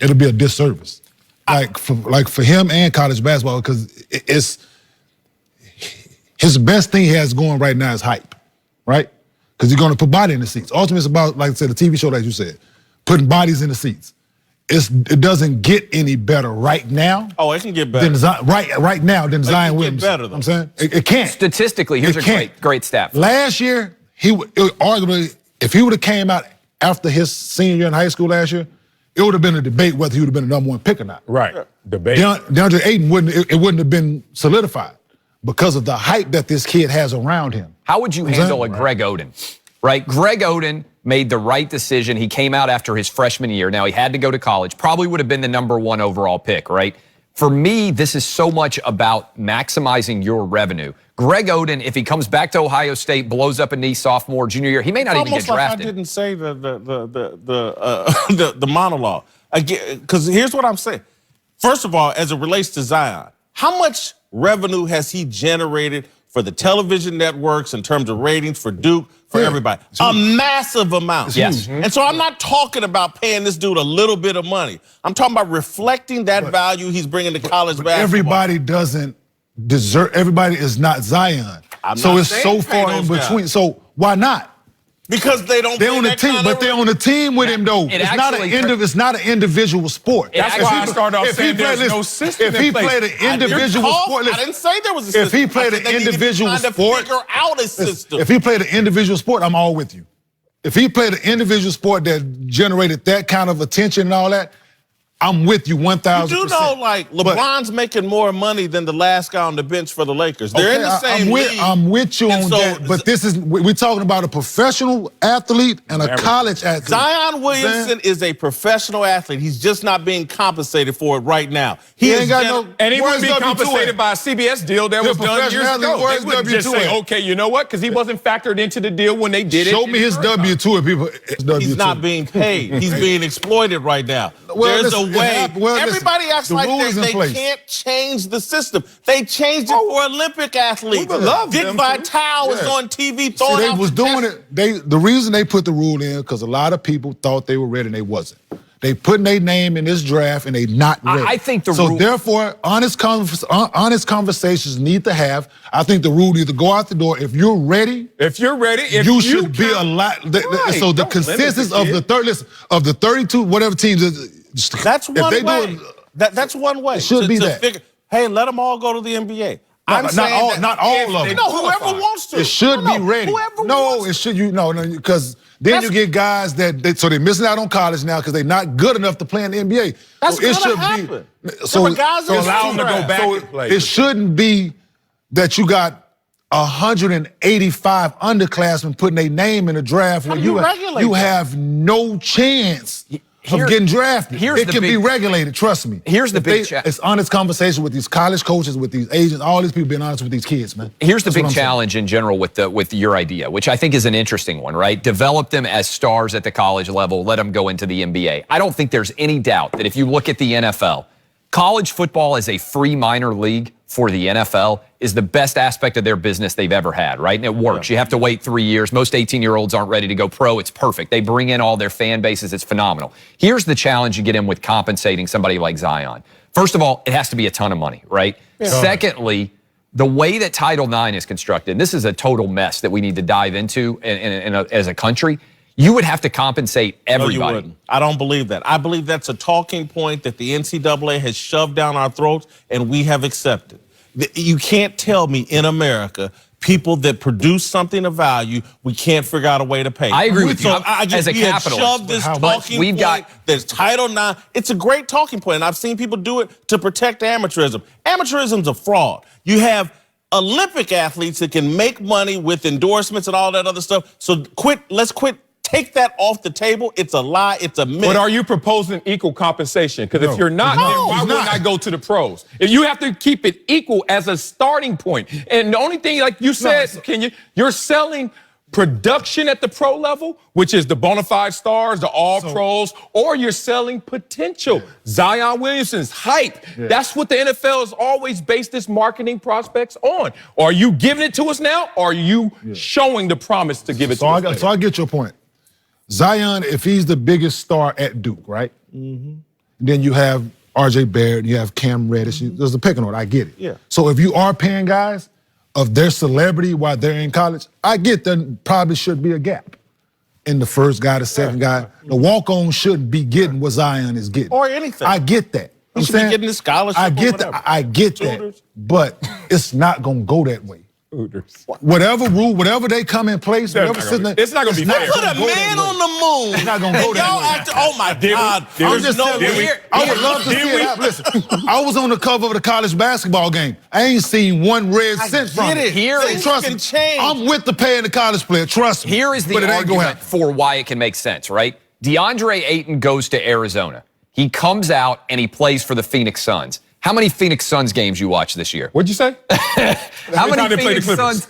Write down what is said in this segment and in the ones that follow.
it'll be a disservice. Like for him and college basketball, because it's his best thing he has going right now is hype, right? Because he's going to put body in the seats. Ultimately, it's about, like I said, the TV show, like you said, putting bodies in the seats. It doesn't get any better right now. Oh, it can get better. Right now than Zion Williamson. Better, though. I'm saying it can't. Statistically, here's a great stat. Last year, arguably, if he would have came out after his senior year in high school last year, it would have been a debate whether he would have been the number one pick or not. Right, debate. DeAndre Ayton wouldn't have been solidified because of the hype that this kid has around him. How would you handle a Greg Oden? Right, Greg Oden made the right decision. He came out after his freshman year. Now, he had to go to college. Probably would have been the #1 overall pick, right? For me, this is so much about maximizing your revenue. Greg Oden, if he comes back to Ohio State, blows up a knee sophomore, junior year, he may not even get drafted. Like I didn't say the monologue. Because here's what I'm saying. First of all, as it relates to Zion, how much revenue has he generated for the television networks in terms of ratings for Duke, for everybody? A massive amount. Yes. And so I'm not talking about paying this dude a little bit of money. I'm talking about reflecting that value he's bringing to college basketball. Everybody doesn't deserve, everybody is not Zion. So it's so far in between. So why not? Because they don't. They're on the team, but they're on the team with him though. It's not an individual sport. That's why I started off saying there's no system. If he played an individual sport, I didn't say there was a system. If he played an individual sport, figure out a system. If he played an individual sport, I'm all with you. If he played an individual sport that generated that kind of attention and all that, I'm with you 1,000%. You do know, like, LeBron's making more money than the last guy on the bench for the Lakers. They're in the same league. I'm with you on that, but we're talking about a professional athlete and a college athlete. Zion Williamson is a professional athlete. He's just not being compensated for it right now. He ain't got no. And he wouldn't be compensated by a CBS deal that was done years ago. They wouldn't just say, okay, you know what? Because he wasn't factored into the deal when they did it. Show me his W-2 people. He's not being paid. He's being exploited right now. There's a way. Everybody acts like they can't change the system. They changed it for Olympic athletes. Dick Vitale was on TV throwing they was doing it. The reason they put the rule in because a lot of people thought they were ready and they wasn't. They putting their name in this draft and they not ready. I think the rule. So therefore, honest conversations need to have. I think the rule needs to go out the door. If you're ready, you should be a lot. So the consensus of the 32 whatever teams. That's one way. That's one way. It should be that. Hey, let them all go to the NBA. Not all of them. No, whoever wants to. It should be ready. Because then you get guys so they're missing out on college now because they're not good enough to play in the NBA. That's gonna happen. So allow them to go back and play. It shouldn't be that you got 185 underclassmen putting their name in a draft where you have no chance of getting drafted. It can be regulated, trust me. Here's the big challenge. It's honest conversation with these college coaches, with these agents, all these people being honest with these kids, man. Here's the big challenge in general with your idea, which I think is an interesting one, right? Develop them as stars at the college level, let them go into the NBA. I don't think there's any doubt that if you look at the NFL, college football as a free minor league for the NFL is the best aspect of their business they've ever had, right? And it works. You have to wait 3 years. Most 18-year-olds aren't ready to go pro. It's perfect. They bring in all their fan bases. It's phenomenal. Here's the challenge you get in with compensating somebody like Zion. First of all, it has to be a ton of money, right? Yeah. Secondly, the way that Title IX is constructed, and this is a total mess that we need to dive into as a country, you would have to compensate everybody. No, you wouldn't. I don't believe that. I believe that's a talking point that the NCAA has shoved down our throats and we have accepted. You can't tell me in America, people that produce something of value, we can't figure out a way to pay. I agree with you. As a capitalist, shoved this talking point. There's Title IX. It's a great talking point, and I've seen people do it to protect amateurism. Amateurism's a fraud. You have Olympic athletes that can make money with endorsements and all that other stuff. So let's quit. Take that off the table. It's a lie. It's a myth. But are you proposing equal compensation? Because if you're not, then why wouldn't I go to the pros? If you have to keep it equal as a starting point. And the only thing, like you said, you're selling production at the pro level, which is the bona fide stars, the all-pros, or you're selling potential. Zion Williamson's hype. Yeah. That's what the NFL has always based its marketing prospects on. Are you giving it to us now, or are you showing the promise to give it to us? So I get your point. Zion, if he's the biggest star at Duke, right? Mm-hmm. Then you have R.J. Barrett, you have Cam Reddish. There's a pecking order. I get it. Yeah. So if you are paying guys of their celebrity while they're in college, I get there probably should be a gap in the first guy, the second guy. The walk-on shouldn't be getting what Zion is getting. Or anything. I get that. He should be getting the scholarship. I get that. I get that. But it's not gonna go that way. Hooters. Whatever rule, whatever they come in place, whatever system, it's not gonna be fair. Put a man on the moon. It's not gonna go that way. Oh my God! I'm just telling you, I would love to see it happen. Listen, I was on the cover of the college basketball game. I ain't seen one red cent from it. Trust me, I'm with the paying the college player. Trust me. Here is the argument for why it can make sense, right? DeAndre Ayton goes to Arizona. He comes out and he plays for the Phoenix Suns. How many Phoenix Suns games you watch this year? What'd you say? How many Phoenix Suns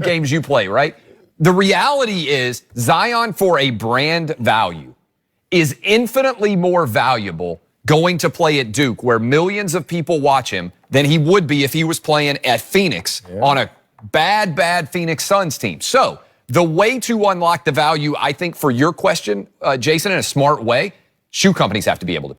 games you play, right? The reality is Zion, for a brand value, is infinitely more valuable going to play at Duke, where millions of people watch him, than he would be if he was playing at Phoenix on a bad Phoenix Suns team. So the way to unlock the value, I think, for your question, Jason, in a smart way, shoe companies have to be able to